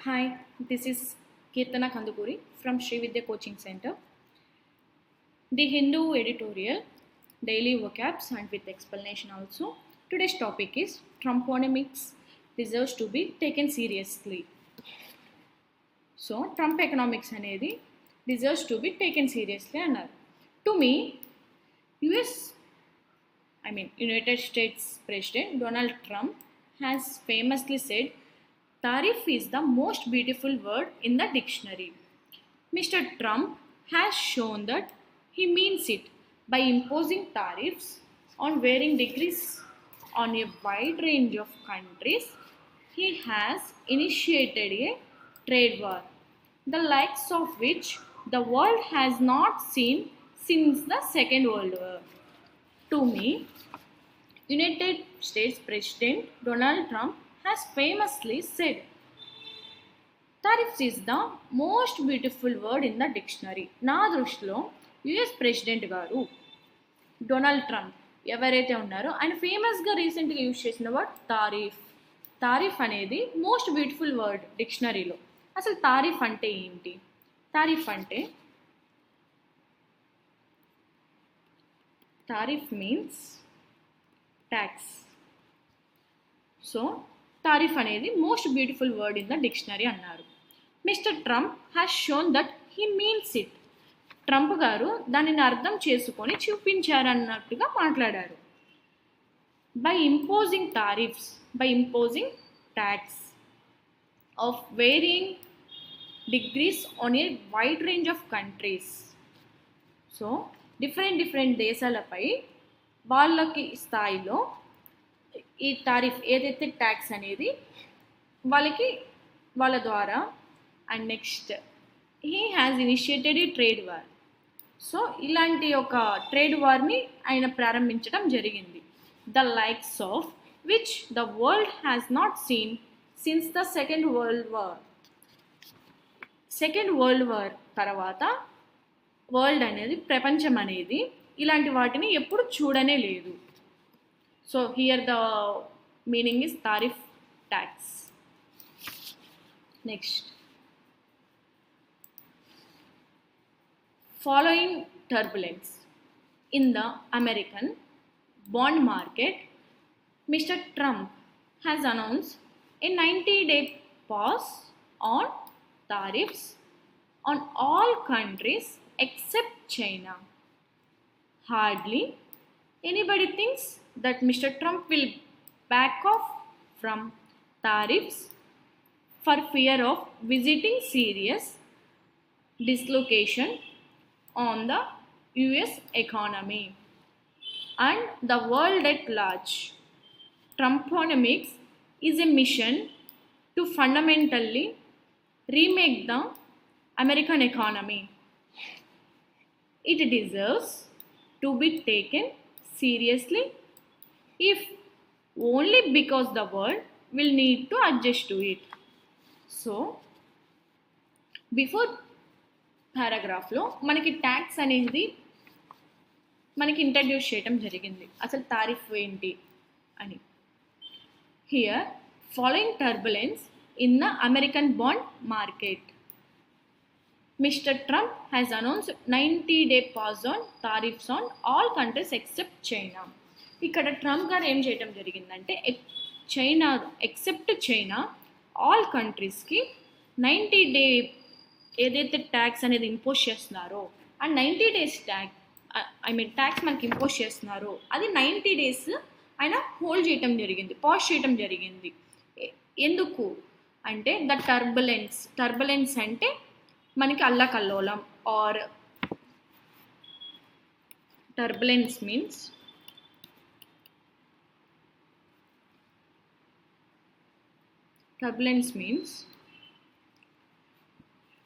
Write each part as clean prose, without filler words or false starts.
Hi, this is Kirtana Kandupuri from Sri Vidya Coaching Center. The Hindu editorial, daily vocabs and with explanation also. Today's topic is Trumponomics deserves to be taken seriously. So, Trump economics అనేది deserves to be taken seriously అన్నారు. To me, US, United States President Donald Trump has famously said, "Tariff is the most beautiful word in the dictionary." Mr. Trump has shown that he means it by imposing tariffs on varying degrees on a wide range of countries. He has initiated a trade war, the likes of which the world has not seen since the Second World War. To me, United States President Donald Trump has famously said, "Tariffs is the most beautiful word in the dictionary." నా దృష్టిలో US president గారు Donald Trump ఎవరైతే ఉన్నారో ఆయన ఫేమస్గా రీసెంట్గా use చేసిన word tariff. Tariff అనేది మోస్ట్ బ్యూటిఫుల్ వర్డ్ డిక్షనరీలో. అసలు తారీఫ్ అంటే ఏంటి? Tariff means tax. So tariff అనేది most beautiful word in the dictionary అన్నారు. Mr Trump has shown that he means it. Trump గారు దానిని అర్థం చేసుకొని చూపించారన్నట్టుగా మాట్లాడారు. By imposing tax of varying degrees on a wide range of countries. So different దేశాలపై వాళ్ళకి స్థాయిలో ఈ తారీఫ్ ఏదైతే ట్యాక్స్ అనేది వాళ్ళ ద్వారా. And next he has initiated A trade war. So ఇలాంటి ఒక ట్రేడ్ వార్ని ఆయన ప్రారంభించడం జరిగింది. The likes of which the world has not seen since the second world war తర్వాత వరల్డ్ అనేది, ప్రపంచం అనేది ఇలాంటి వాటిని ఎప్పుడు చూడనే లేదు. So here the meaning is tariff tax. Next, following turbulence in the American bond market, Mr. Trump has announced a 90-day pause on tariffs on all countries except China. Hardly anybody thinks that Mr. Trump will back off from tariffs for fear of visiting serious dislocation on the US economy and the world at large. Trumponomics is a mission to fundamentally remake the American economy. It deserves to be taken seriously, if only because the world will need to adjust to it. So, before పారాగ్రాఫ్లో మనకి tax అనేది మనకి introduce చేయడం జరిగింది. అసలు tariff ఏంటి అని. Here following turbulence in the American bond market, mister Trump has announced 90-day pause on tariffs on all countries except China. ఇక్కడ Trump గారు ఏం చేయడం జరిగిందంటే చైనా ఎక్సెప్ట్ చైనా ఆల్ కంట్రీస్కి 90-day ఏదైతే ట్యాక్స్ అనేది ఇంపోజ్ చేస్తున్నారో ఆ 90 days ట్యాక్స్ మనకి ఇంపోజ్ చేస్తున్నారో అది 90 days ఆయన హోల్డ్ చేయటం జరిగింది, పాజ్ చేయటం జరిగింది. ఎందుకు అంటే ద టర్బులెన్స్ అంటే మనకి అల్లకల్లోలం, or turbulence means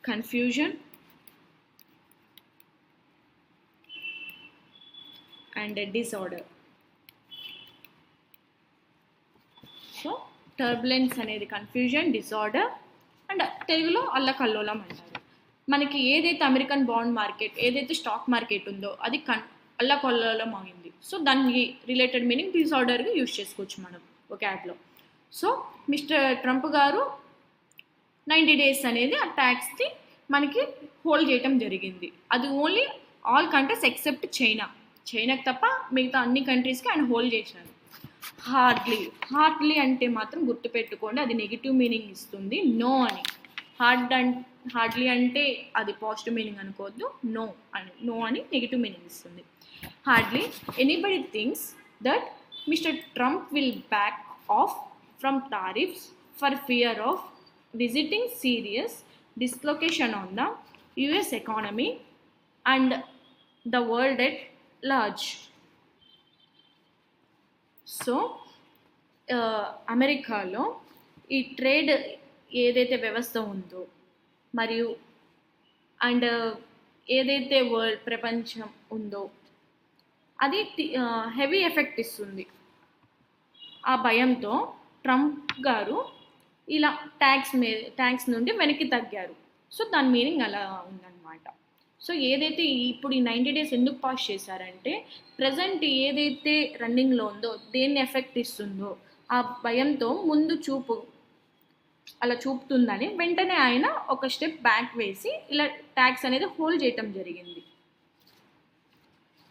confusion and a disorder. So turbulence అనేది కన్ఫ్యూజన్, డిసార్డర్ అండ్ తెలుగులో అల్లకల్లోలం అంటారు. మనకి ఏదైతే అమెరికన్ బాండ్ మార్కెట్, ఏదైతే స్టాక్ మార్కెట్ ఉందో అది అల్లకల్లోలం అయింది. సో దానికి రిలేటెడ్ మీనింగ్ డిసార్డర్గా యూజ్ చేసుకోవచ్చు మనం ఒక యాడ్లో. సో మిస్టర్ ట్రంప్ గారు 90 days అనేది ఆ ట్యాక్స్ని మనకి హోల్డ్ చేయటం జరిగింది. అది ఓన్లీ ఆల్ కంట్రీస్ ఎక్సెప్ట్ చైనాకి తప్ప మిగతా అన్ని కంట్రీస్కి ఆయన హోల్డ్ చేశారు. హార్డ్లీ అంటే మాత్రం గుర్తుపెట్టుకోండి, అది నెగిటివ్ మీనింగ్ ఇస్తుంది. నో అని. హార్డ్లీ అంటే అది పాజిటివ్ మీనింగ్ అనుకోవద్దు. నో అని నెగిటివ్ మీనింగ్ ఇస్తుంది. Hardly anybody thinks that mister Trump will back of from tariffs for fear of visiting serious dislocation on the US economy and the world at large. So అమెరికాలో ఈ trade ఏదైతే వ్యవస్థ ఉందో మరియు and ఏదైతే ప్రపంచం ఉందో అది హెవీ ఎఫెక్ట్ ఇస్తుంది. ఆ భయంతో ట్రంప్ గారు ఇలా ట్యాక్స్ నుండి వెనక్కి తగ్గారు. సో దాని మీనింగ్ అలా ఉందన్నమాట. సో ఏదైతే ఇప్పుడు ఈ 90 days ఎందుకు పాస్ చేశారంటే ప్రజెంట్ ఏదైతే రన్నింగ్లో ఉందో దేన్ని ఎఫెక్ట్ ఇస్తుందో ఆ భయంతో ముందు అలా చూపుతుందని వెంటనే ఆయన ఒక స్టెప్ బ్యాక్ వేసి ఇలా ట్యాక్స్ అనేది హోల్డ్ చేయటం జరిగింది.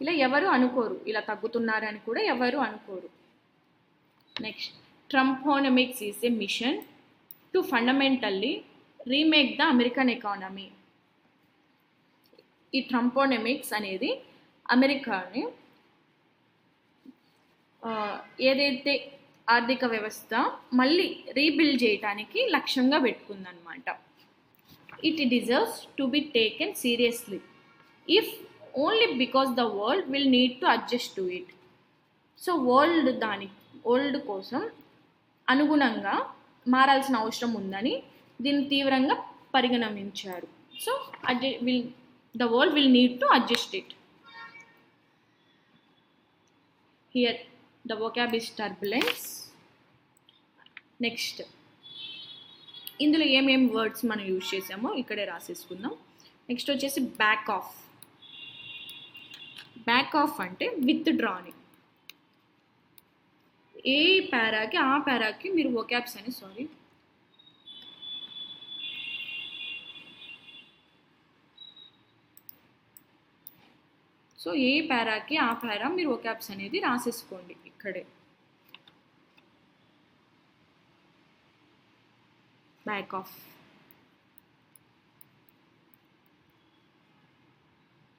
ఇలా ఎవరు అనుకోరు, ఇలా తగ్గుతున్నారని కూడా ఎవరు అనుకోరు. Next, Trumponomics is a mission to fundamentally remake the American economy. ఈ ట్రంపోనమిక్స్ అనేది అమెరికాని ఏదైతే ఆర్థిక వ్యవస్థ మళ్ళీ రీబిల్డ్ చేయడానికి లక్ష్యంగా పెట్టుకుందనమాట. It deserves to be taken seriously if only because the world will need to adjust to it. So world కోసం అనుగుణంగా మారాల్సిన అవసరం ఉందని దీన్ని తీవ్రంగా పరిగణించారు. So the world will need to adjust it. Here the vocab is turbulence. Next, ఇందులో ఏమేమి వర్డ్స్ మనం యూజ్ చేసామో ఇక్కడే రాసేసుకుందాం. నెక్స్ట్ వచ్చేసి బ్యాక్ ఆఫ్. బ్యాక్ ఆఫ్ అంటే విత్డ్రా అని. ఏ పారాకి ఆ పారాకి మీరు vocabs అని సో ఏ పారాకి ఆ పారా మీరు vocabs అనేది రాసేసుకోండి ఇక్కడే. Back of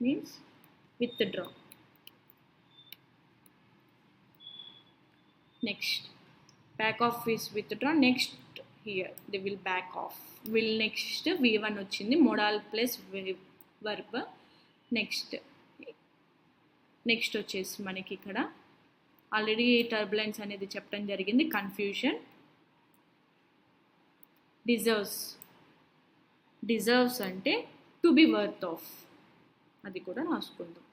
means withdraw. Next, back off is withdraw. Next, here they will back off. Will next V1 వచ్చింది, modal plus verb. నెక్స్ట్ వచ్చేసి మనకి ఇక్కడ ఆల్రెడీ టర్బులెన్స్ అనేది చెప్పడం జరిగింది. కన్ఫ్యూజన్. డిజర్వ్స్ అంటే టు బి వర్త్ ఆఫ్, అది కూడా రాసుకుందాం.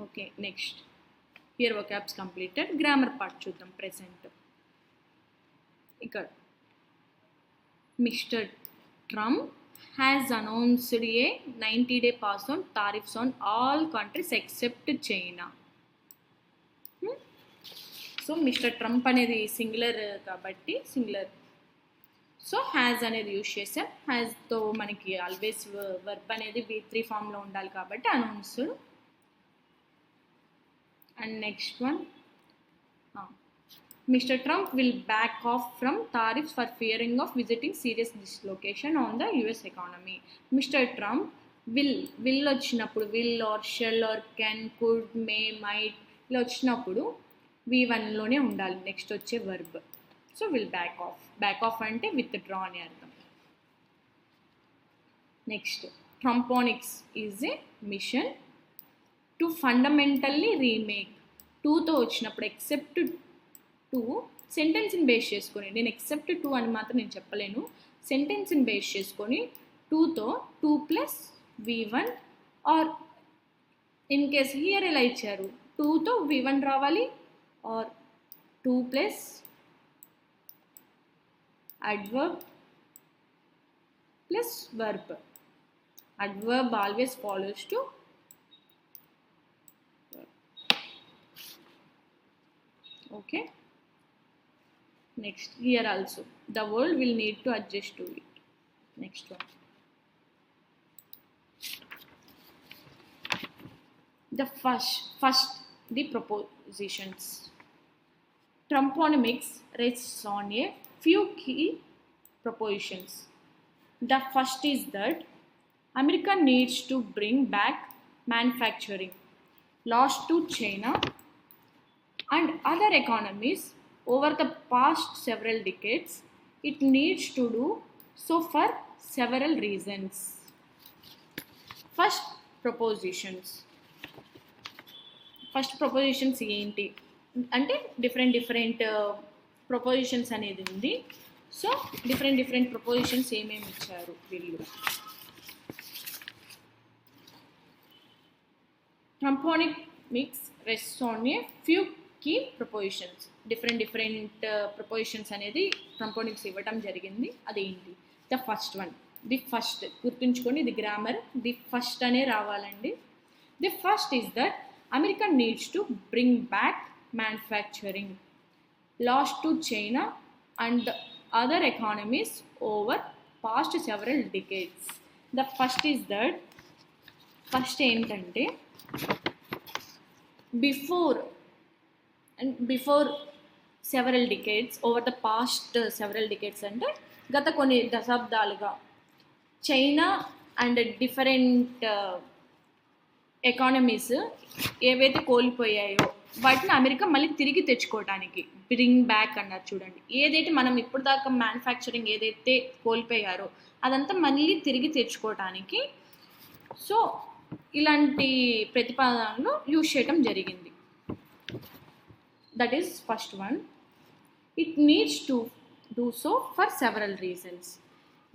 Okay, next here vocabs completed. Grammar part చూద్దాం. ప్రెసెంట్ ఇక్కడ Mr Trump has announced a 90-day pass on tariffs on all countries except China. So Mr Trump అనేది singular కాబట్టి singular, so has అనేది use చేసాం. హ్యాజ్తో మనకి ఆల్వేస్ వర్బ్ అనేది V3 ఫామ్లో ఉండాలి కాబట్టి announced. And next one, Mr. Trump will back off from tariffs for fearing of visiting serious dislocation on the US economy. Mr. Trump will వచ్చినప్పుడు will or shall or can, could, may, might ఇలా వచ్చినప్పుడు V1లోనే ఉండాలి next వచ్చే verb. So will back off. Back off అంటే withdraw అని అర్థం. Next, Trumponics is a mission to fundamentally remake. టూతో వచ్చినప్పుడు ఎక్సెప్ట్ టూ సెంటెన్స్ని బేస్ చేసుకొని, నేను ఎక్సెప్ట్ టూ అని మాత్రం నేను చెప్పలేను, సెంటెన్స్ని బేస్ చేసుకొని టూతో 2 + V1 are in case here ఎలా ఇచ్చారు, టూతో V1 రావాలి are 2 + adverb plus verb. Adverb always follows to verb. Okay. Next, here also the world will need to adjust to it. Next one. The first the propositions. Trumponomics rests on a few key propositions. The first is that America needs to bring back manufacturing lost to China and other economies over the past several decades. It needs to do so for several reasons. First propositions ఏంటి అంటే different prepositions అనేది ఉంది. So different prepositions ఏమేమి ఇచ్చారు వీళ్ళు. Trumponomics rests on a few key propositions. Different prepositions అనేది ట్రంపోనిక్స్ ఇవ్వటం జరిగింది. అదేంటి? The first one, the first గుర్తుంచుకొని, ఇది గ్రామర్, ది ఫస్ట్ అనే రావాలండి. The first is that America needs to bring back manufacturing lost to China and the other economies over past several decades. The first is that, first ఏంటంటే before several decades, over the past several decades అంటే గత కొన్ని దశాబ్దాలుగా China and different economies ఏవైతే కోల్పోయాయో వాటిని America మళ్ళీ తిరిగి తెచ్చుకోవడానికి బ్రింగ్ బ్యాక్ అన్నారు చూడండి. ఏదైతే మనం ఇప్పుడు దాకా మ్యానుఫ్యాక్చరింగ్ ఏదైతే కోల్పోయారో అదంతా మళ్ళీ తిరిగి తెచ్చుకోవడానికి సో ఇలాంటి ప్రతిపాదనలు యూజ్ చేయడం జరిగింది. That is first one. It needs to do so for several reasons.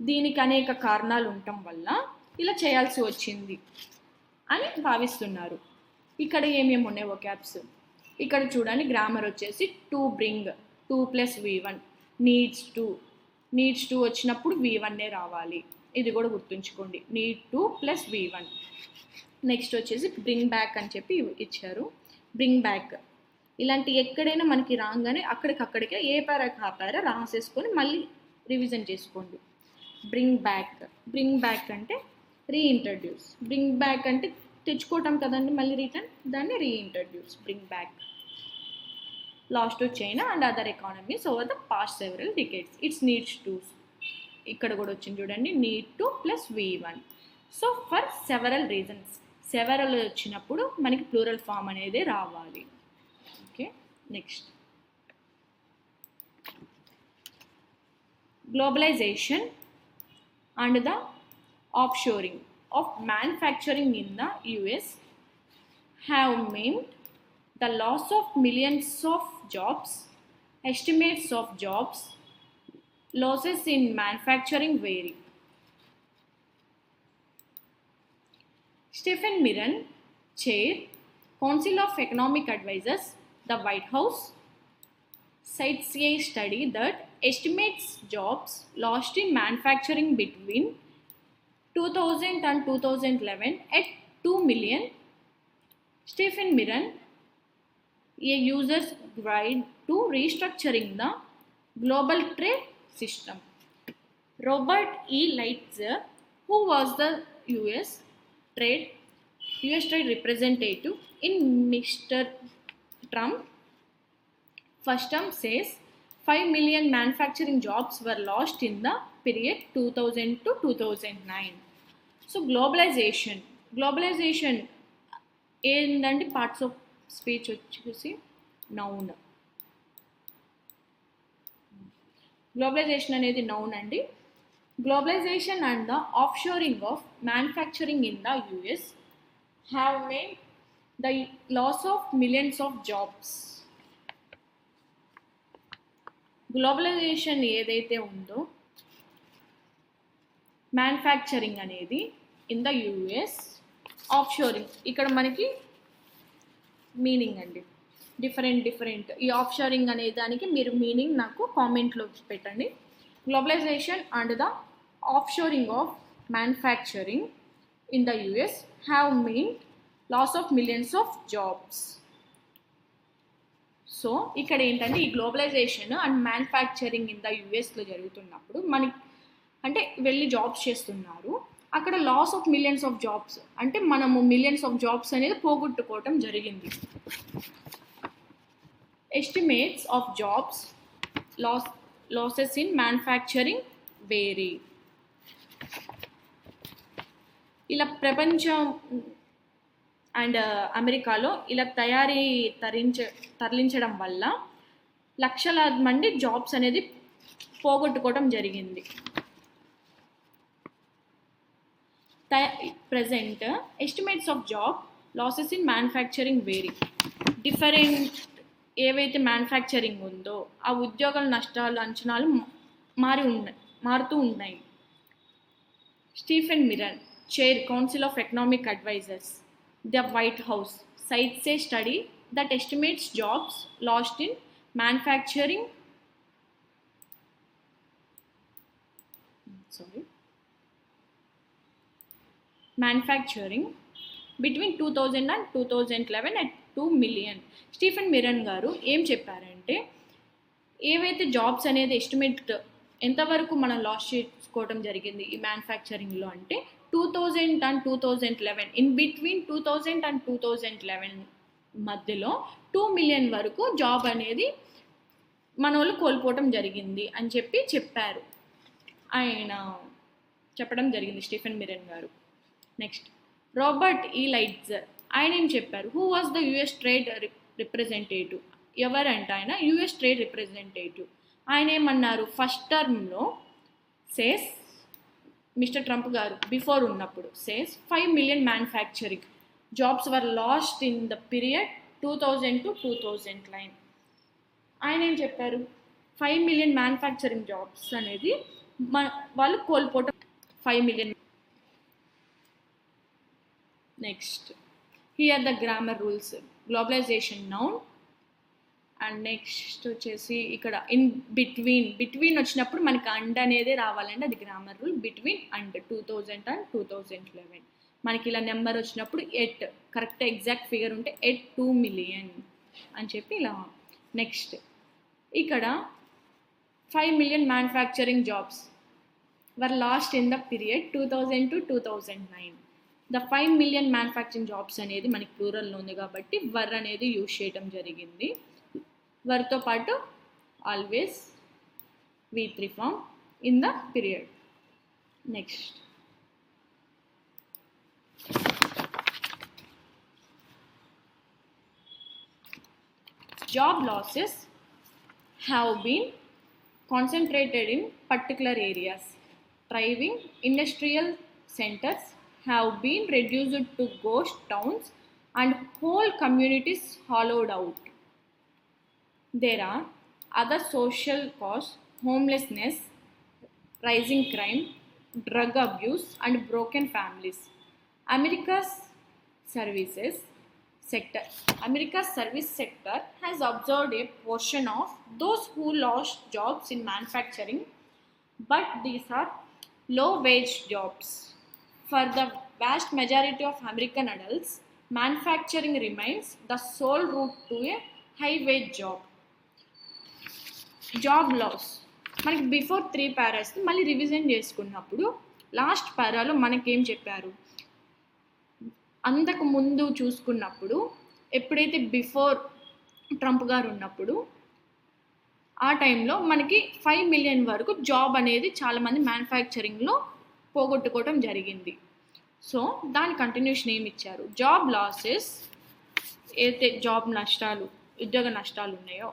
దీనికి అనేక కారణాలు ఉండటం వల్ల ఇలా చేయాల్సి వచ్చింది అని భావిస్తున్నారు. ఇక్కడ ఏమేమి ఉన్నాయి వొకాబ్స్ ఇక్కడ చూడండి. గ్రామర్ వచ్చేసి to bring, 2 + V1, needs to వచ్చినప్పుడు V1 రావాలి. ఇది కూడా గుర్తుంచుకోండి, నీడ్ 2 + V1. నెక్స్ట్ వచ్చేసి బ్రింగ్ బ్యాక్ అని చెప్పి ఇచ్చారు. బ్రింగ్ బ్యాక్ ఇలాంటి ఎక్కడైనా మనకి రాగానే అక్కడికక్కడికే ఏ పారా రాసేసుకొని మళ్ళీ రివిజన్ చేసుకోండి. బ్రింగ్ బ్యాక్ అంటే రీఇంట్రడ్యూస్. బ్రింగ్ బ్యాక్ అంటే తెచ్చుకోవటం కదండి మళ్ళీ రిటర్న్, దాన్ని reintroduce. Bring back lost to China and other economies over the past several decades. Its needs to, ఇక్కడ కూడా వచ్చింది చూడండి, need 2 + V1. So for several reasons, several వచ్చినప్పుడు మనకి ప్లూరల్ ఫామ్ అనేది రావాలి. Okay. Next, globalization and the offshoring of manufacturing in the US have meant the loss of millions of jobs. Estimates of jobs losses in manufacturing vary. Stephen Miran, Chair, Council of Economic Advisors, the White House, cites a study that estimates jobs lost in manufacturing between 2000 and 2011 at 2 million. Stephen Miran, a user's guide to restructuring the global trade system. Robert E. Lighthizer, who was the US trade representative in Mr. Trump first term, says 5 million manufacturing jobs were lost in the period 2000 to 2009. So globalisation ఏంటంటే parts of speech వచ్చేసి noun. Globalisation అనేది noun అండి. Globalisation and the offshoring of manufacturing in the US have made the loss of millions of jobs. Globalisation ఏదైతే ఉందో manufacturing అనేది in the US, ఆఫ్షోరింగ్ ఇక్కడ మనకి meaning అండి డిఫరెంట్. ఈ ఆఫ్షోరింగ్ అనే దానికి మీరు మీనింగ్ నాకు కామెంట్లో పెట్టండి. Globalization and the offshoring of manufacturing in the US have meant loss of millions of jobs. So ఇక్కడ ఏంటంటే ఈ globalization and manufacturing in the యుఎస్లో జరుగుతున్నప్పుడు మనకి అంటే వెళ్ళి జాబ్స్ చేస్తున్నారు, అక్కడ loss of millions of jobs అంటే మనము మిలియన్స్ ఆఫ్ జాబ్స్ అనేది పోగొట్టుకోవటం జరిగింది. Estimates of jobs losses in manufacturing vary. ఇలా ప్రపంచం అండ్ అమెరికాలో ఇలా తరలించడం వల్ల లక్షలాది మంది జాబ్స్ అనేది పోగొట్టుకోవడం జరిగింది. Present estimates of job losses in manufacturing vary. Different ఏవైతే మ్యానుఫ్యాక్చరింగ్ ఉందో ఆ ఉద్యోగాల నష్టాలు అంచనాలు మారుతూ ఉన్నాయి. Stephen Miran, chair council of economic advisers, the White House, cites a study that estimates jobs lost in manufacturing between 2000 and 2011 at 2 million. Stephen మిరన్ గారు ఏం చెప్పారంటే ఏవైతే జాబ్స్ అనేది ఎస్టిమేట్ ఎంతవరకు మనం లాస్ చేసుకోవడం జరిగింది ఈ మ్యానుఫ్యాక్చరింగ్లో అంటే 2000 and 2011, ఇన్ బిట్వీన్ 2000 and 2011 మధ్యలో 2 million వరకు జాబ్ అనేది మన వాళ్ళు కోల్పోవటం జరిగింది అని చెప్పారు. ఆయన చెప్పడం జరిగింది స్టీఫెన్ మిరన్ గారు. నెక్స్ట్ రాబర్ట్ ఈ లైట్జర్, ఆయన ఏం చెప్పారు? Who was the US trade representative. ఎవరంటే ఆయన యుఎస్ ట్రేడ్ రిప్రజెంటేటివ్. ఆయన ఏమన్నారు? ఫస్ట్ టర్మ్లో సేస్ మిస్టర్ ట్రంప్ గారు బిఫోర్ ఉన్నప్పుడు says 5 million manufacturing jobs were last in the period 2000 to 2009. ఆయన ఏం చెప్పారు? 5 million మ్యానుఫ్యాక్చరింగ్ జాబ్స్ అనేది వాళ్ళు కోల్పోవటం 5 million. Next here the grammar rules. Globalization noun and next వచ్చేసి ఇక్కడ ఇన్ బిట్వీన్ వచ్చినప్పుడు మనకి అండ్ అనేది రావాలంటే అది grammar rule. Between and 2000 and 2011 మనకి ఇలా నెంబర్ వచ్చినప్పుడు కరెక్ట్ ఎగ్జాక్ట్ ఫిగర్ ఉంటే 2 million అని చెప్పి ఇలా. నెక్స్ట్ ఇక్కడ 5 million manufacturing jobs were last in the period 2000 to 2009. The 5 million manufacturing jobs అనేది మనకి ప్లూరల్లో ఉంది కాబట్టి వర్ అనేది యూజ్ చేయడం జరిగింది. వర్తో పాటు always V3 form in the period. Next job losses have been concentrated in particular areas. thriving industrial centers have been reduced to ghost towns and whole communities hollowed out. There are other social causes: homelessness, rising crime, drug abuse, and broken families. America's service sector has absorbed a portion of those who lost jobs in manufacturing, but these are low-wage jobs. For the vast majority of American adults, manufacturing remains the sole route to a high-wage job. Job loss మనకి before 3 paras మళ్ళీ revision చేసుకున్నప్పుడు last పారాలో మనకేం చెప్పారు? అంతకు ముందు చూసుకున్నప్పుడు ఎప్పుడైతే బిఫోర్ ట్రంప్ గారు ఉన్నప్పుడు ఆ టైంలో మనకి 5 million వరకు జాబ్ అనేది చాలామంది మ్యానుఫ్యాక్చరింగ్లో పోగొట్టుకోవడం జరిగింది. సో దాని కంటిన్యూషన్ ఏమి ఇచ్చారు? జాబ్ లాసెస్ ఏదైతే జాబ్ నష్టాలు ఉద్యోగ నష్టాలు ఉన్నాయో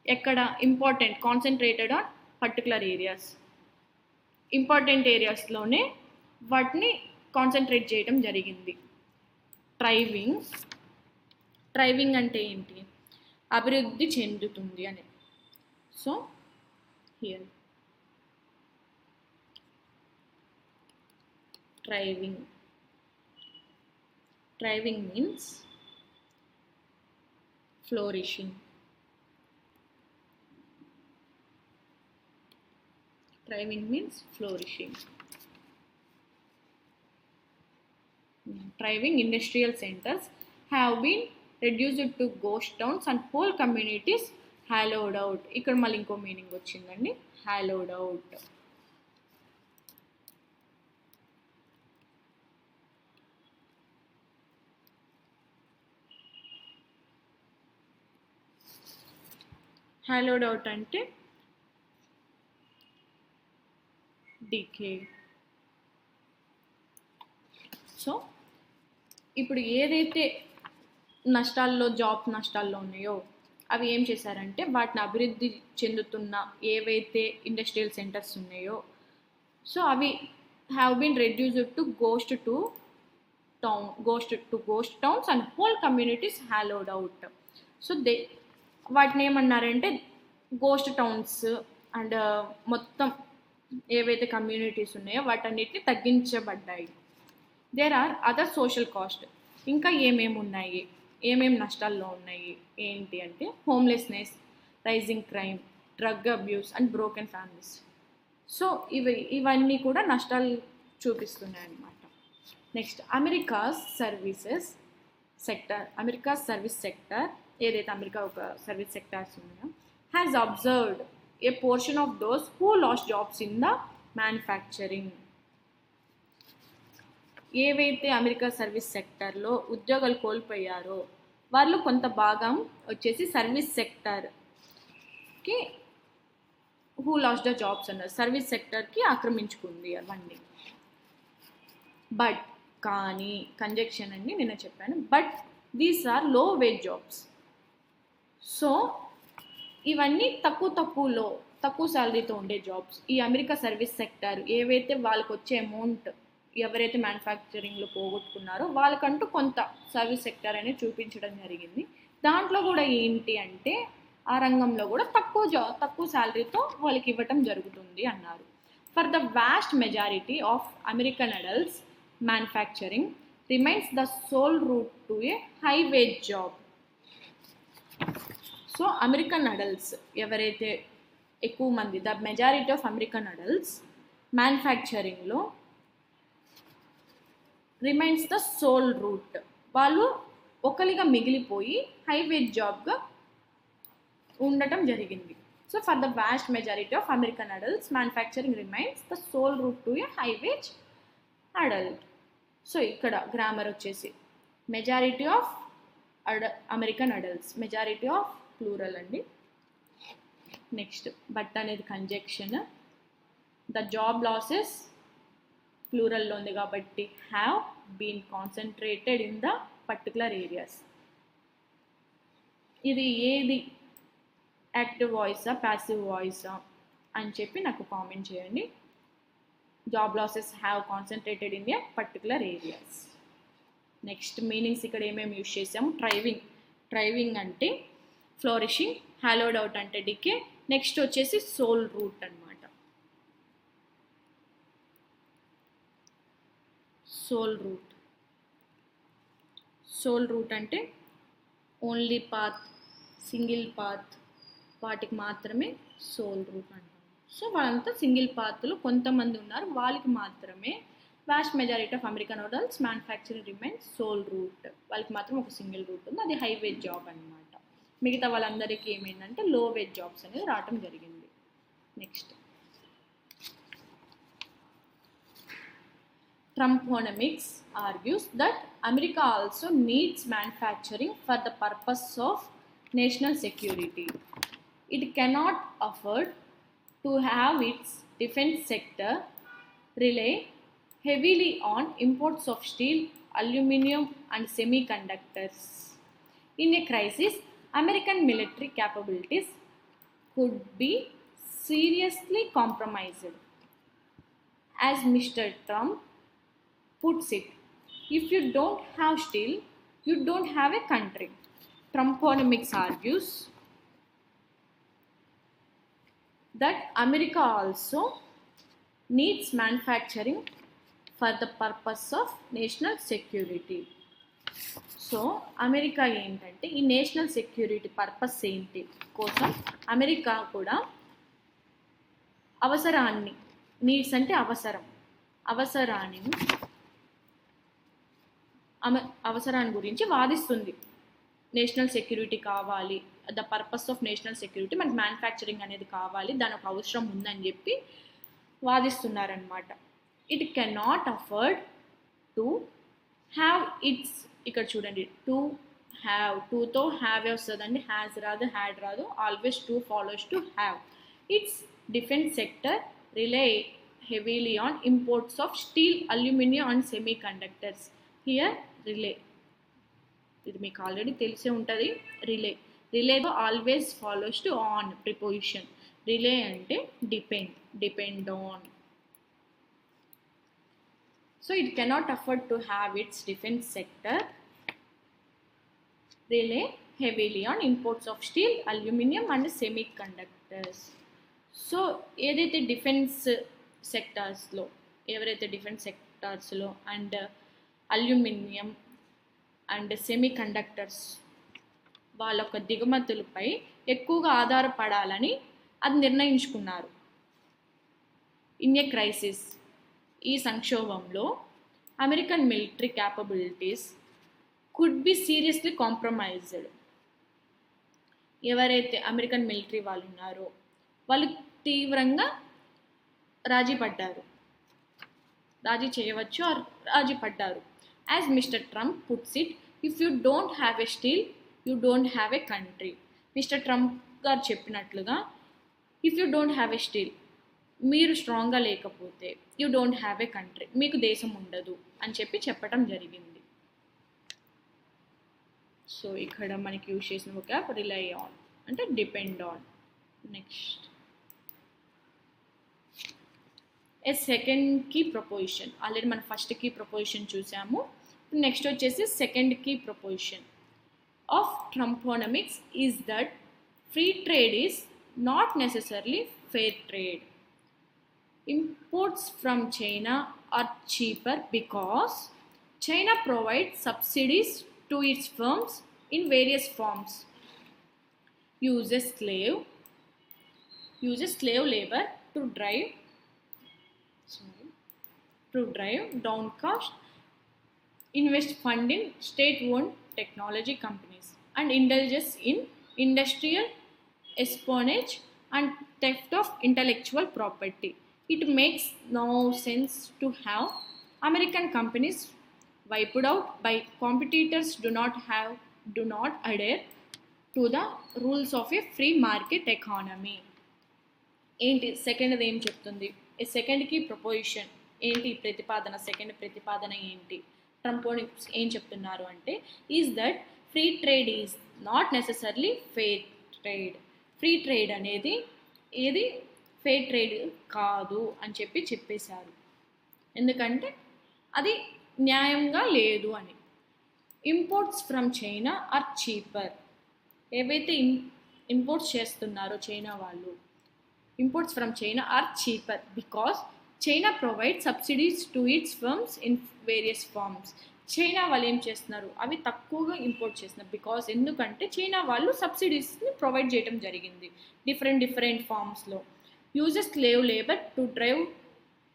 ఎక్కడ important concentrated on particular areas, important ఏరియాస్లోనే వాటిని కాన్సన్ట్రేట్ చేయడం జరిగింది. థ్రైవింగ్ అంటే ఏంటి? అభివృద్ధి చెందుతుంది అని. So here thriving means flourishing. Thriving means flourishing. thriving industrial centers have been reduced to ghost towns and whole communities hollowed out. ఇక్కడ మళ్ళీ ఇంకో మీనింగ్ వచ్చిందండి, hollowed out. hollowed out అంటే decay. సో ఇప్పుడు ఏదైతే జాబ్ నష్టాల్లో ఉన్నాయో అవి ఏం చేశారంటే వాటిని అభివృద్ధి చెందుతున్న ఏవైతే ఇండస్ట్రియల్ సెంటర్స్ ఉన్నాయో సో అవి have been reduced to ghost towns and whole communities hollowed out. So వాటిని ఏమన్నారంటే గోస్ట్ టౌన్స్ అండ్ మొత్తం ఏవైతే కమ్యూనిటీస్ ఉన్నాయో వాటన్నిటిని తగ్గించబడ్డాయి. There are other social cost. ఇంకా ఏమేమి నష్టాల్లో ఉన్నాయి ఏంటి అంటే homelessness, rising crime, drug abuse and broken families. So ఇవన్నీ కూడా నష్టాలు చూపిస్తున్నాయి అన్నమాట. నెక్స్ట్ అమెరికాస్ సర్వీస్ సెక్టర్ ఏదైతే అమెరికా ఒక సర్వీస్ సెక్టార్స్ ఉన్నాయో has observed a portion of those who lost jobs in the manufacturing. ఏవైతే అమెరికా సర్వీస్ సెక్టర్లో ఉద్యోగాలు కోల్పోయారో వాళ్ళు కొంత భాగం వచ్చేసి సర్వీస్ సెక్టర్కి హూ లాస్ట్ ద జాబ్స్ అన్నారు, సర్వీస్ సెక్టర్కి ఆక్రమించుకుంది అవన్నీ. బట్ కానీ కంజంక్షన్ అండి నిన్న చెప్పాను, బట్ దీస్ ఆర్ లో వేజ్ జాబ్స్. సో ఇవన్నీ తక్కువ శాలరీతో ఉండే జాబ్స్. ఈ అమెరికా సర్వీస్ సెక్టర్ ఏవైతే వాళ్ళకి వచ్చే అమౌంట్ ఎవరైతే మ్యానుఫ్యాక్చరింగ్లో పోగొట్టుకున్నారో వాళ్ళకంటూ కొంత సర్వీస్ సెక్టర్ అనేది చూపించడం జరిగింది. దాంట్లో కూడా ఏంటి అంటే ఆ రంగంలో కూడా తక్కువ శాలరీతో వాళ్ళకి ఇవ్వటం జరుగుతుంది అన్నారు. For the vast majority of American adults manufacturing remains the sole route to a high wage job. So American adults ఎవరైతే ఎక్కువ మంది, the majority of American adults మ్యానుఫ్యాక్చరింగ్లో రిమైన్స్ ద సోల్ రూట్, వాళ్ళు ఒకరిగా మిగిలిపోయి హై వేజ్ జాబ్గా ఉండటం జరిగింది. So for the vast majority of American adults manufacturing remains the sole route to a high wage adult. So ఇక్కడ గ్రామర్ వచ్చేసి majority of American adults, majority of plural అండి. Next but అనేది conjunction, the job losses ప్లూరల్లో ఉంది కాబట్టి have been concentrated in the particular areas. ఇది ఏది active వాయిసా passive వాయిసా అని చెప్పి నాకు కామెంట్ చేయండి. Job losses have concentrated in a particular areas. Next meanings ఇక్కడ ఏమేమి యూజ్ చేసాము, ట్రైవింగ్ అంటే ఫ్లోరిషింగ్, హాలోడ్ అవుట్ అంటే డికే, నెక్స్ట్ వచ్చేసి సోల్ రూట్ అనమాట. సోల్ రూట్ అంటే ఓన్లీ పాత్, సింగిల్ పాత్, వాటికి మాత్రమే సోల్ రూట్ అంటారు. సో వాళ్ళంతా సింగిల్ పాత్లో కొంతమంది ఉన్నారు, వాళ్ళకి మాత్రమే vast majority of American adults manufacturing remains sole root, వాళ్ళకి మాత్రం ఒక సింగిల్ రూట్ ఉంది, అది హై వేజ్ జాబ్ అనమాట. మిగతా వాళ్ళందరికీ ఏమైందంటే లో వేజ్ జాబ్స్ అనేది రావటం జరిగింది. Next Trumponomics argues that America also needs manufacturing for the purpose of national security. It cannot afford to have its defense sector rely heavily on imports of steel, aluminum and semiconductors. In a crisis, American military capabilities could be seriously compromised. As Mr. Trump puts it, if you don't have steel, you don't have a country. Trumponomics argues that America also needs manufacturing for the purpose of national security. So America ఏంటంటే ఈ national security purpose ఏంటి కోసం America కూడా అవసరాన్ని, needs అంటే అవసరాన్ని ఆమె అవసరాన్ని గురించి వాదిస్తుంది. నేషనల్ సెక్యూరిటీ కావాలి, the purpose of national security, మనకి మ్యానుఫ్యాక్చరింగ్ అనేది కావాలి, దాని ఒక అవసరం ఉందని చెప్పి వాదిస్తున్నారనమాట. It cannot afford to have its, ఇక్కడ చూడండి టు హ్యావ్, టూతో హ్యావ్ వస్తుందండి, హ్యాజ్ రాదు, హ్యాడ్ రాదు, always to follows to have. Its defence sector rely heavily on imports of steel, aluminum and semiconductors. Here rely, ఇది మీకు ఆల్రెడీ తెలిసే ఉంటుంది. రిలేతో always follows to on preposition. Relay అంటే depend on. So it cannot afford to have its defence sector rely heavily on imports of steel, aluminium and semiconductors. So ఏదైతే defence సెక్టార్స్లో, ఎవరైతే defence సెక్టార్స్లో and aluminium and semiconductors వాళ్ళ యొక్క దిగుమతులపై ఎక్కువగా ఆధారపడాలని అది నిర్ణయించుకున్నారు. ఇన్ ఏ క్రైసిస్, ఈ సంక్షోభంలో American military capabilities could be seriously compromised. ఎవరైతే అమెరికన్ మిలిటరీ వాళ్ళు ఉన్నారో వాళ్ళు తీవ్రంగా రాజీ చేయవచ్చు, రాజీ పడ్డారు. As mister Trump puts it, if you don't have a steel you don't have a country. Mister Trump గారు చెప్పినట్లుగా if you don't have a steel, మీరు స్ట్రాంగ్గా లేకపోతే you don't have a country, మీకు దేశం ఉండదు అని చెప్పడం జరిగింది. సో ఇక్కడ మనకి యూజ్ చేసిన ఒక రిలై ఆన్ అంటే depend on. Next a second key proposition. Already మనం ఫస్ట్ కీ ప్రపోజిషన్ చూసాము. నెక్స్ట్ వచ్చేసి second key proposition of Trumponomics is that free trade is not necessarily fair trade. Imports from China are cheaper because China provides subsidies to its firms in various forms. Uses slave labor to drive down cost, invest fund in state-owned technology companies, and indulges in industrial espionage and theft of intellectual property. It makes no sense to have American companies wiped out by competitors do not adhere to the rules of a free market economy. ఏంటి second ఏం చెప్తుంది? ఈ సెకండ్కి preposition ఏంటి? ప్రతిపాదన, second ప్రతిపాదన ఏంటి? ట్రంపోనిక్స్ ఏం చెప్తున్నారు అంటే is that free trade is not necessarily fair trade. Free trade అనేది ఏది ఫెయిర్ ట్రేడ్ కాదు అని చెప్పేశారు. ఎందుకంటే అది న్యాయంగా లేదు అని. Imports from China are cheaper. ఏవైతే ఇంపోర్ట్స్ చేస్తున్నారో చైనా వాళ్ళు, imports from China are cheaper because China provide subsidies to its firms in various forms. China వాళ్ళు ఏం చేస్తున్నారు, అవి తక్కువగా ఇంపోర్ట్ చేస్తున్నారు బికాస్ ఎందుకంటే చైనా వాళ్ళు సబ్సిడీస్ని ప్రొవైడ్ చేయడం జరిగింది డిఫరెంట్ ఫార్మ్స్లో. Uses slave labour to drive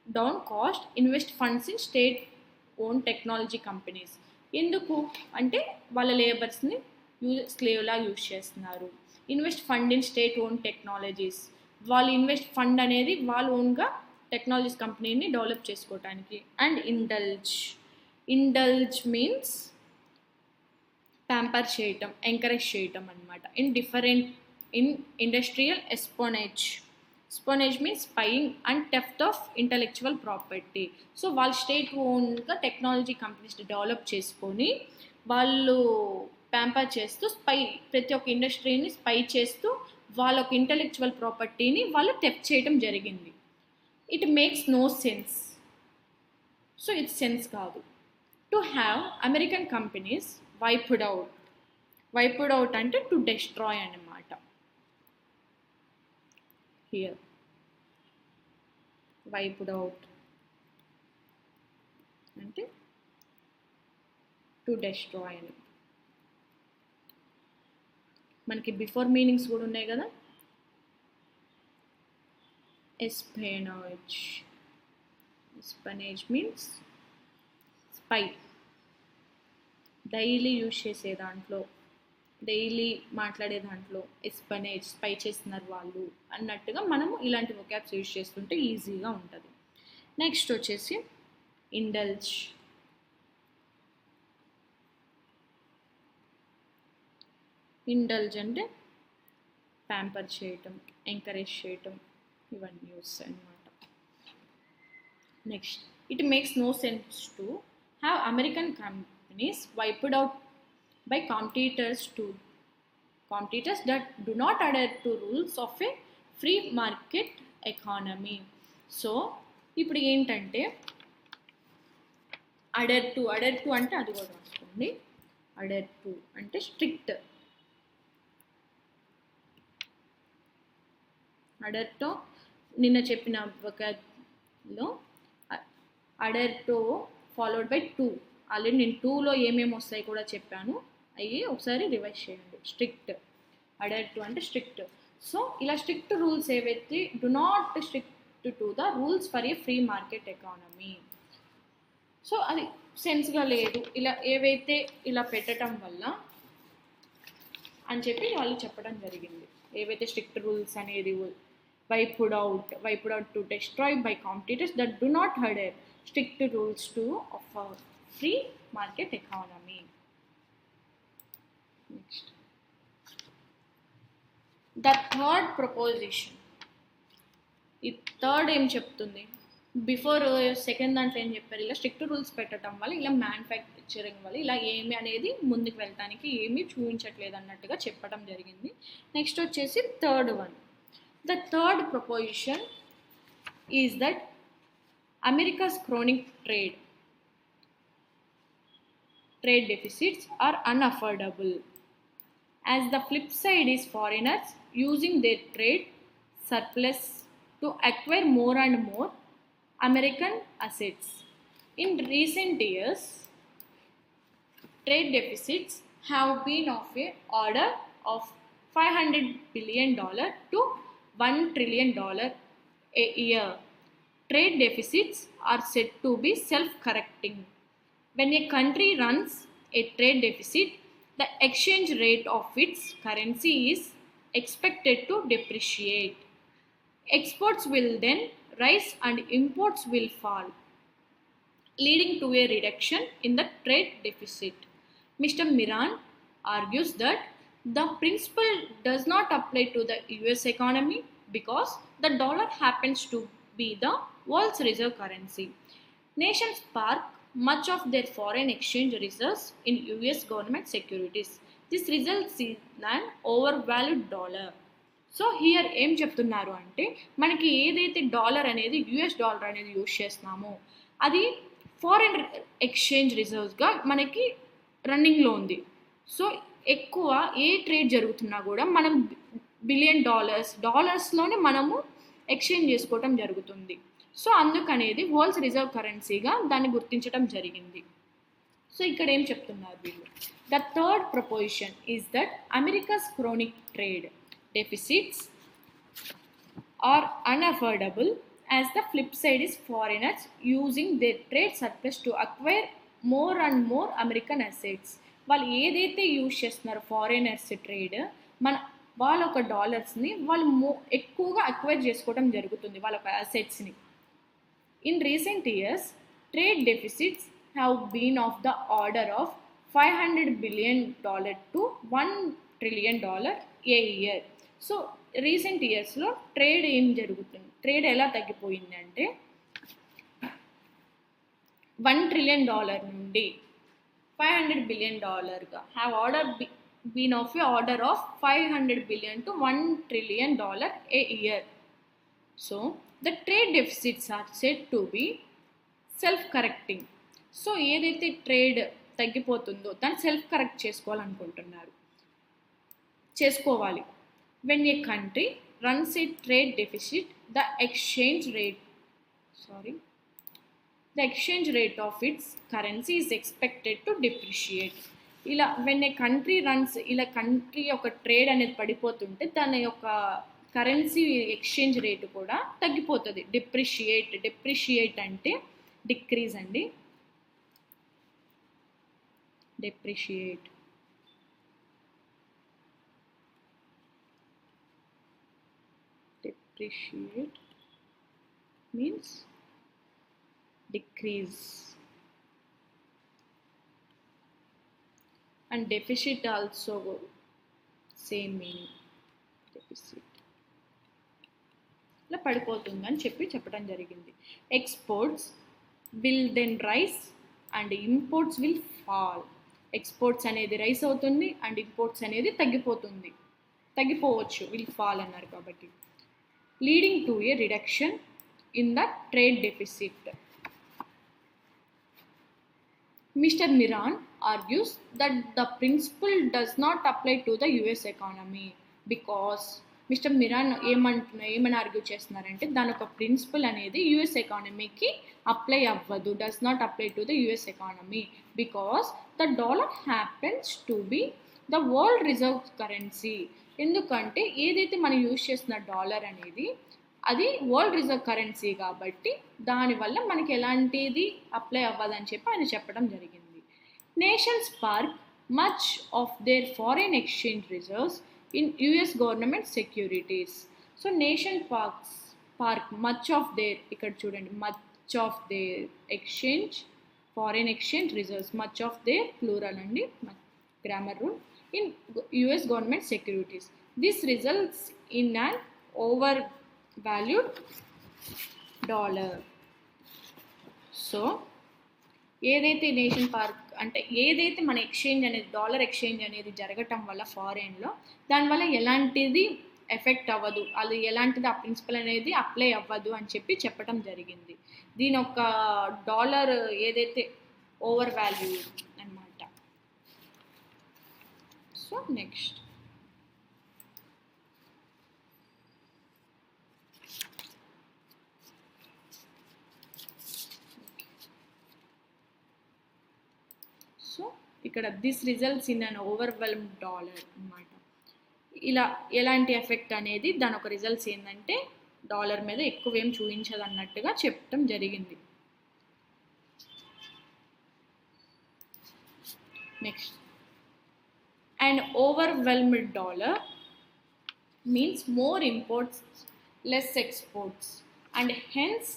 down cost, invest funds in state own technology companies. ఎందుకు అంటే వాళ్ళ లేబర్స్ని స్లేవ్లా యూజ్ చేస్తున్నారు. Invest fund in state own technologies, వాళ్ళు ఇన్వెస్ట్ ఫండ్ అనేది వాళ్ళు ఓన్గా టెక్నాలజీస్ కంపెనీని డెవలప్ చేసుకోవటానికి. అండ్ ఇండల్జ్ మీన్స్ ప్యాంపర్ చేయటం, ఎంకరేజ్ చేయటం అనమాట. In industrial espionage means spying and theft of intellectual property. So వాళ్ళు స్టేట్ ఓన్గా టెక్నాలజీ కంపెనీస్ని డెవలప్ చేసుకొని వాళ్ళు ప్యాంపర్ చేస్తూ ప్రతి ఒక్క ఇండస్ట్రీని స్పై చేస్తూ వాళ్ళ ఒక ఇంటలెక్చువల్ ప్రాపర్టీని వాళ్ళు థెఫ్ట్ చేయడం జరిగింది. It makes no sense. So ఇది సెన్స్ కాదు. To have American companies wiped out అంటే టు డెస్ట్రాయ్ అన్నమాట. హియర్ వైప్డ్ అవుట్ అంటే టు డెస్ట్రాయ్ అని. మనకి బిఫోర్ మీనింగ్స్ కూడా ఉన్నాయి కదా. Espionage means spy. Daily use చేసే దాంట్లో, డైలీ మాట్లాడే దాంట్లో స్పై చేస్తున్నారు వాళ్ళు అన్నట్టుగా మనము ఇలాంటి వొకాబ్స్ యూజ్ చేస్తుంటే ఈజీగా ఉంటుంది. నెక్స్ట్ వచ్చేసి ఇండల్జ్. ఇండల్జ్ అంటే ప్యాంపర్ చేయటం, ఎంకరేజ్ చేయటం, ఇవన్నీ వస్తాయి అన్నమాట. Next, it makes no sense to have American companies wiped out by competitors that do not adhere to rules of a free market economy. So ఇప్పుడు ఏంటంటే అడర్ టు అంటే అది కూడా రాసుకోండి. అడర్ టు అంటే స్ట్రిక్ట్. అడర్ టు నిన్న చెప్పిన వొకాబ్లో adhere to followed by to. Already నేను టూలో ఏమేమి వస్తాయి కూడా చెప్పాను, అవి ఒకసారి రివైజ్ చేయండి. స్ట్రిక్ట్, అడర్ టు అంటే స్ట్రిక్ట్. సో ఇలా స్ట్రిక్ట్ రూల్స్ ఏవైతే do not strict to the rules for a free market economy. So అది సెన్స్గా లేదు, ఇలా ఏవైతే ఇలా పెట్టడం వల్ల అని చెప్పి వాళ్ళు చెప్పడం జరిగింది. ఏవైతే స్ట్రిక్ట్ రూల్స్ అనేది wiped out to destroy by competitors that do not adhere strict rules to of a free market economy. Next, the third proposition. ఈ థర్డ్ ఏం చెప్తుంది? బిఫోర్ సెకండ్ దాంట్లో ఏం చెప్పారు? ఇలా స్ట్రిక్ట్ రూల్స్ పెట్టడం వల్ల, ఇలా మ్యానుఫ్యాక్చరింగ్ వల్ల ఇలా ఏమి అనేది ముందుకు వెళ్ళటానికి ఏమీ చూపించట్లేదు అన్నట్టుగా చెప్పడం జరిగింది. నెక్స్ట్ వచ్చేసి third one. The third proposition is that America's chronic trade deficits are unaffordable, as the flip side is foreigners using their trade surplus to acquire more and more American assets. In recent years, trade deficits have been of a order of $500 billion to $1 trillion a year. Trade deficits are said to be self-correcting. When a country runs a trade deficit, the exchange rate of its currency is expected to depreciate. Exports will then rise and imports will fall, leading to a reduction in the trade deficit. Mr. Miran argues that the principle does not apply to the US economy because the dollar happens to be the world's reserve currency. Nations park much of their foreign exchange reserves in US government securities. This results in an overvalued dollar. So here ఏం చెప్తున్నారు అంటే, మనకి ఏదైతే dollar అనేది US dollar అనేది use చేస్తున్నామో అది foreign exchange రిజర్వ్స్గా మనకి రన్నింగ్లో ఉంది. సో ఎక్కువ ఏ ట్రేడ్ జరుగుతున్నా కూడా మనం బిలియన్ డాలర్స్లోనే మనము ఎక్స్చేంజ్ చేసుకోవటం జరుగుతుంది. సో అందుకనేది వరల్డ్స్ రిజర్వ్ కరెన్సీగా దాన్ని గుర్తించడం జరిగింది. సో ఇక్కడ ఏం చెప్తున్నారు వీళ్ళు? The third proposition is that America's chronic trade deficits are unaffordable, as the flip side is foreigners using their trade surplus to acquire more and more American assets. వాళ్ళు ఏదైతే యూజ్ చేస్తున్నారో ఫారినర్స్ ట్రేడ్, వాళ్ళ ఒక డాలర్స్ని వాళ్ళు ఎక్కువగా acquire చేసుకోవడం జరుగుతుంది, వాళ్ళ ఒక అసెట్స్ని. In recent years trade deficits have been of the order of $500 billion to $1 trillion a year. So recent ఇయర్స్లో ట్రేడ్ ఏం జరుగుతుంది, ట్రేడ్ ఎలా తగ్గిపోయింది అంటే $1 trillion నుండి $500 billion have order been of a order of $500 billion to $1 trillion a year. So the trade deficits are said to be self correcting. So ఏదైతే trade తగ్గిపోతుందో దాన్ని సెల్ఫ్ కరెక్ట్ చేసుకోవాలి. When a country runs a trade deficit, the exchange rate of its currency is expected to depreciate. ఇలా when a country runs, ఇలా country యొక్క trade అనేది పడిపోతుంటే దాని యొక్క కరెన్సీ ఎక్స్చేంజ్ రేట్ కూడా తగ్గిపోతుంది. డిప్రిషియేట్ అంటే డిక్రీజ్ అండి. depreciate. Depreciate means decrease. And deficit also same meaning, deficit. ఇలా పడిపోతుందని చెప్పడం జరిగింది. Exports will then rise and imports will fall. Exports అనేది రైస్ అవుతుంది అండ్ ఇంపోర్ట్స్ అనేది తగ్గిపోవచ్చు, విల్ ఫాల్ అన్నారు కాబట్టి. Leading to a reduction in the trade deficit. Mr. Miran argues that the principle does not apply to the US economy because Mr Miran ఏమని argue చేస్తున్నారంటే దాని ఒక ప్రిన్సిపల్ అనేది యుఎస్ ఎకానమీకి అప్లై అవ్వదు, does not apply to the US economy because the dollar happens to be the world reserve currency. ఎందుకంటే ఏదైతే మనం యూజ్ చేస్తున్న డాలర్ అనేది అది వరల్డ్ రిజర్వ్ కరెన్సీ కాబట్టి దానివల్ల మనకి ఎలాంటిది అప్లై అవ్వదని చెప్పి ఆయన చెప్పడం జరిగింది. Nations park much of their foreign exchange reserves in US government securities. So nation park much of their, ఇక్కడ చూడండి much of their exchange foreign exchange reserves, much of their plural అండి, grammar rule, in US government securities. This results in an over valued dollar. So ఏదైతే nation park అంటే ఏదైతే మన exchange అనేది dollar exchange అనేది జరగటం వల్ల ఫారెన్లో దానివల్ల ఎలాంటిది ఎఫెక్ట్ అవ్వదు, అది ఎలాంటిది ఆ ప్రిన్సిపల్ అనేది అప్లై అవ్వదు అని చెప్పడం జరిగింది. దీని ఒక డాలర్ ఏదైతే ఓవర్ వాల్యూ అన్నమాట. సో నెక్స్ట్ ఇక్కడ this results in an overwhelmed dollar అన్నమాట. ఇలా ఎలాంటి ఎఫెక్ట్ అనేది దాని ఒక రిజల్ట్స్ ఏంటంటే డాలర్ మీద ఎక్కువ ఏం చూపించదు అన్నట్టుగా చెప్పడం జరిగింది. Next, and overwhelmed dollar means more imports less exports and hence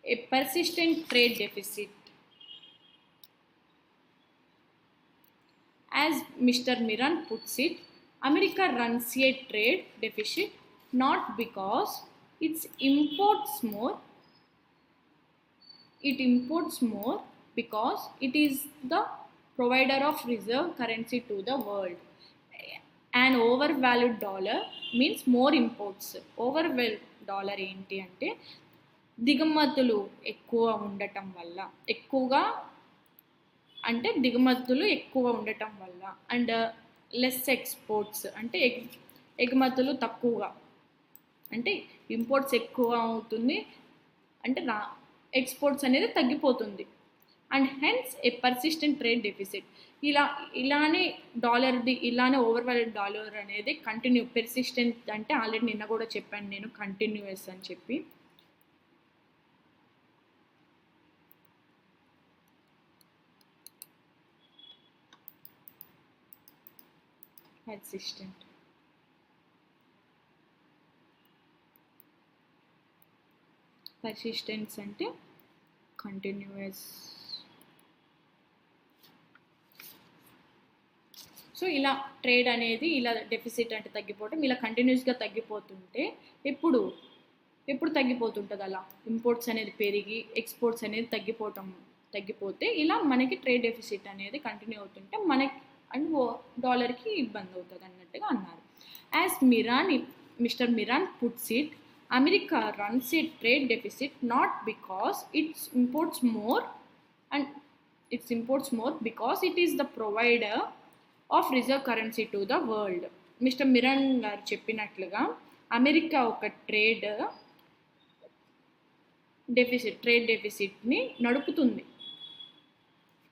A persistent trade deficit. As Mr. Miran puts it, America runs a trade deficit not because it imports more because it is the provider of reserve currency to the world. An overvalued dollar means more imports. Overvalued dollar ఏంటి అంటే దిగుమతులు ఎక్కువ ఉండటం వల్ల, దిగుమతులు ఎక్కువ ఉండటం వల్ల, అండ్ లెస్ ఎక్స్పోర్ట్స్ అంటే ఎగుమతులు తక్కువగా, అంటే ఇంపోర్ట్స్ ఎక్కువ అవుతుంది అంటే ఎక్స్పోర్ట్స్ అనేది తగ్గిపోతుంది. And hence A persistent trade deficit. ఇలానే ఓవర్వాల్యూడ్ డాలర్ అనేది కంటిన్యూ, పెర్సిస్టెంట్ అంటే ఆల్రెడీ నిన్న కూడా చెప్పాను నేను కంటిన్యూస్ అని చెప్పి. పర్సిస్టెన్స్ అంటే కంటిన్యూస్. సో ఇలా ట్రేడ్ అనేది ఇలా డెఫిసిట్ అంటే తగ్గిపోవటం, ఇలా కంటిన్యూస్గా తగ్గిపోతుంటే ఎప్పుడు తగ్గిపోతుంటుంది అలా ఇంపోర్ట్స్ అనేది పెరిగి ఎక్స్పోర్ట్స్ అనేది తగ్గిపోతే ఇలా మనకి ట్రేడ్ డెఫిసిట్ అనేది కంటిన్యూ అవుతుంటే మనకి అండ్ డాలర్కి ఇబ్బంది అవుతుంది అన్నట్టుగా అన్నారు. As Mr Miran puts it, America runs a trade deficit not because it imports more because it is the provider of reserve currency to the world. Mr Miran గారు చెప్పినట్లుగా America ఒక trade డెఫిసిట్ని నడుపుతుంది,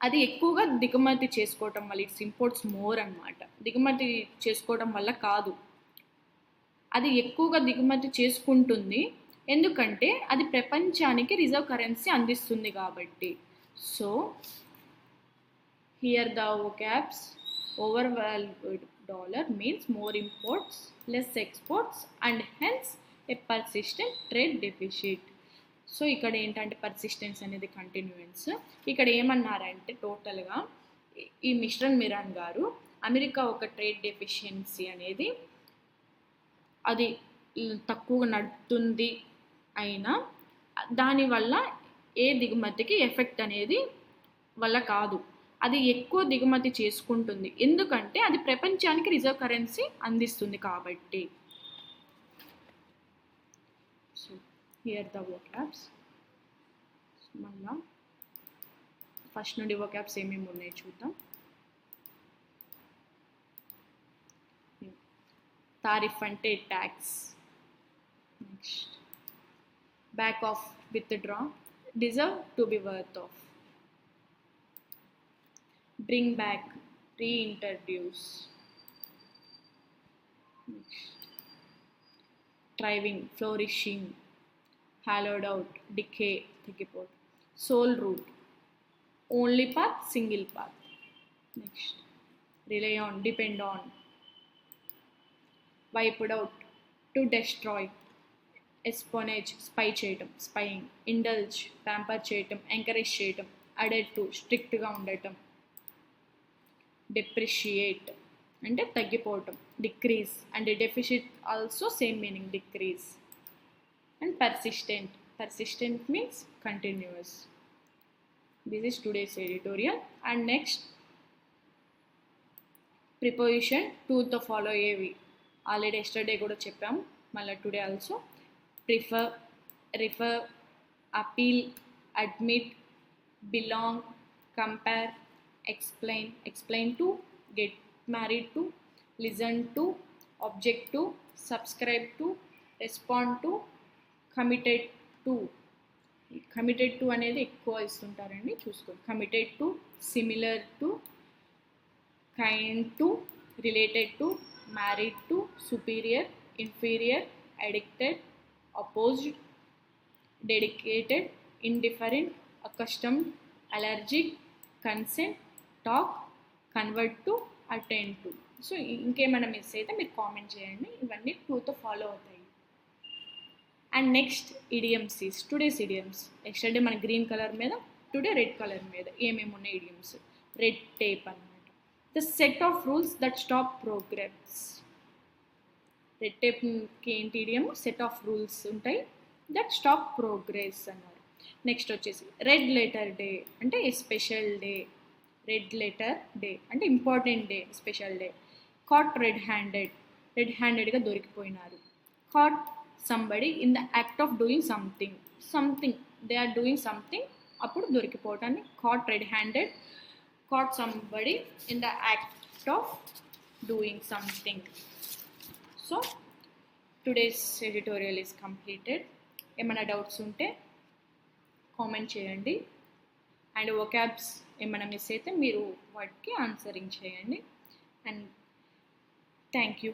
అది ఎక్కువగా దిగుమతి చేసుకోవటం వల్ల, ఇట్స్ ఇంపోర్ట్స్ మోర్ అన్నమాట. దిగుమతి చేసుకోవడం వల్ల కాదు, అది ఎక్కువగా దిగుమతి చేసుకుంటుంది ఎందుకంటే అది ప్రపంచానికి రిజర్వ్ కరెన్సీ అందిస్తుంది కాబట్టి. So Here the vocabs overvalued dollar means more imports, less exports and hence a persistent trade deficit. So ఇక్కడ ఏంటంటే పర్సిస్టెన్స్ అనేది కంటిన్యూయన్స్. ఇక్కడ ఏమన్నారంటే టోటల్గా ఈ మిశ్రన్ మిరాన్ గారు అమెరికా ఒక ట్రేడ్ డెఫిషియన్సీ అనేది అది తక్కువగా నడుతుంది అయినా దానివల్ల ఏ దిగుమతికి ఎఫెక్ట్ అనేది వల్ల కాదు, అది ఎక్కువ దిగుమతి చేసుకుంటుంది ఎందుకంటే అది ప్రపంచానికి రిజర్వ్ కరెన్సీ అందిస్తుంది కాబట్టి. So here the vocabs. మళ్ళా ఫస్ట్ నుండి vocabs ఏమేమి ఉన్నాయి చూద్దాం. తారిఫ్ అంటే tax. Next back of, withdraw, deserve to be worth of, bring back, reintroduce. Thriving, flourishing, hollowed out, decay, thigipot. Sole root, only path, single path. Next, rely on, depend on. Wiped out, to destroy. Espionage, spy చేయటం, spying. Indulge, pamper చేయటం, encourage చేయటం. Added to, strict గా ఉండటం. Depreciate అంటే తగ్గిపోవటం, decrease and deficit also same meaning, decrease. And persistent means continues. This is today's editorial. And next preposition to the follow ఏవి already yesterday కూడా చెప్పాము, మళ్ళీ today also. Prefer, refer, appeal, admit, belong, compare, explain to, get married to, listen to, object to, subscribe to, respond to, committed to అనేది ఎక్కువ ఇస్తుంటారండి, చూసుకోండి. committed to, similar to, kind to, related to, married to, superior, inferior, addicted, opposed, dedicated, indifferent, accustomed, allergic, consent, talk, convert to, attend to. So ఇంకేమైనా miss అయితే మీరు comment చేయండి, ఇవన్నీ టూతో follow అవుతాయి. And next idioms is today's idioms. Yesterday మన green colour మీద, today red colour మీద ఏమేమి ఉన్నాయి ఇడియమ్స్. రెడ్ టేప్ అన్నమాట. The set of rules that stop progress. Red టేప్కి ఏంటి ఇడియమ్, సెట్ ఆఫ్ రూల్స్ ఉంటాయి దట్ స్టాప్ ప్రోగ్రెస్ అన్నారు. నెక్స్ట్ వచ్చేసి రెడ్ లెటర్ డే అంటే special day, red letter day అంటే important day, special day. Caught red హ్యాండెడ్గా దొరికిపోయినారు. Caught somebody in the act of doing something they are doing something, అప్పుడు దొరికిపోవటాన్ని caught red handed. Caught somebody in the act of doing something. So today's editorial is completed. ఏమైనా doubts ఉంటే comment చేయండి. And vocabs ఏమైనా miss అయితే మీరు వాటికి answering చేయండి. And thank you.